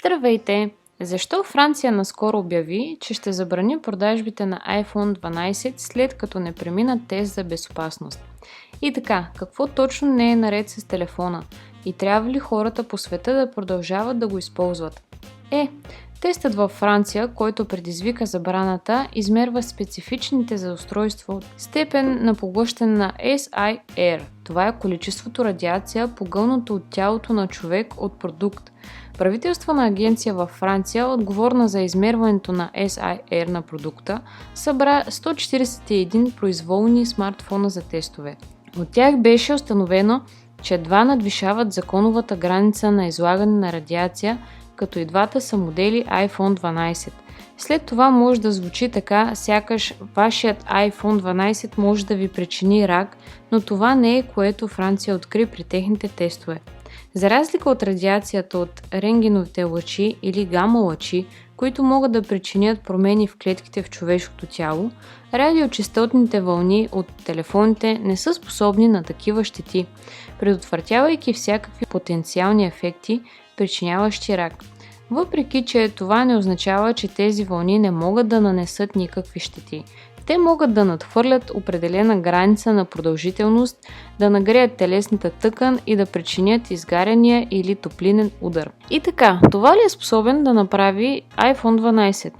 Здравейте! Защо Франция наскоро обяви, че ще забрани продажбите на iPhone 12 след като не преминат тест за безопасност? И така, какво точно не е наред с телефона? И трябва ли хората по света да продължават да го използват? Тестът във Франция, който предизвика забраната, измерва специфичните за устройство степен на поглъщане на SIR. Това е количеството радиация, погълнато от тялото на човек от продукт. Правителствена агенция във Франция, отговорна за измерването на SIR на продукта, събра 141 произволни смартфона за тестове. От тях беше установено, че два надвишават законовата граница на излагане на радиация, като и двата са модели iPhone 12. След това може да звучи така, сякаш вашият iPhone 12 може да ви причини рак, но това не е, което Франция откри при техните тестове. За разлика от радиацията от рентгеновите лъчи или гама лъчи, които могат да причинят промени в клетките в човешкото тяло, радиочестотните вълни от телефоните не са способни на такива щети, предотвратявайки всякакви потенциални ефекти, причиняващи рак. Въпреки че това не означава, че тези вълни не могат да нанесат никакви щети. Те могат да надхвърлят определена граница на продължителност, да нагреят телесната тъкан и да причинят изгаряния или топлинен удар. И така, това ли е способен да направи iPhone 12?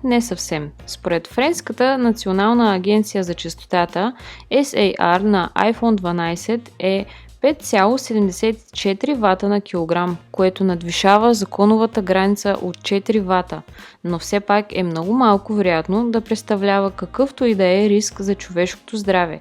Не съвсем. Според Френската национална агенция за честотата, SAR на iPhone 12 е 5,74 вата на килограм, което надвишава законовата граница от 4 вата, но все пак е много малко вероятно да представлява какъвто и да е риск за човешкото здраве.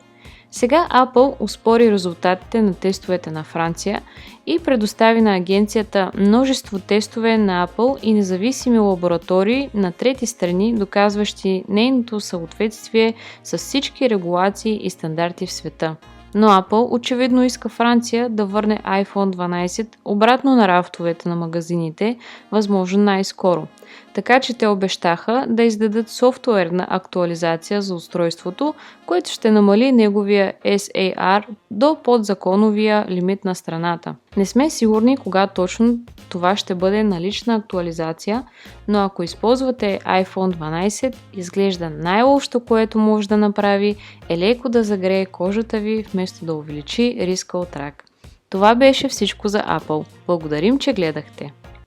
Сега Apple оспори резултатите на тестовете на Франция и предостави на агенцията множество тестове на Apple и независими лаборатории на трети страни, доказващи нейното съответствие с всички регулации и стандарти в света. Но Apple очевидно иска Франция да върне iPhone 12 обратно на рафтовете на магазините, възможно най-скоро. Така че те обещаха да издадат софтуерна актуализация за устройството, което ще намали неговия SAR до подзаконовия лимит на страната. Не сме сигурни кога точно това ще бъде налична актуализация, но ако използвате iPhone 12, изглежда най-лошото, което може да направи, е леко да загрее кожата ви, вместо да увеличи риска от рак. Това беше всичко за Apple. Благодарим, че гледахте!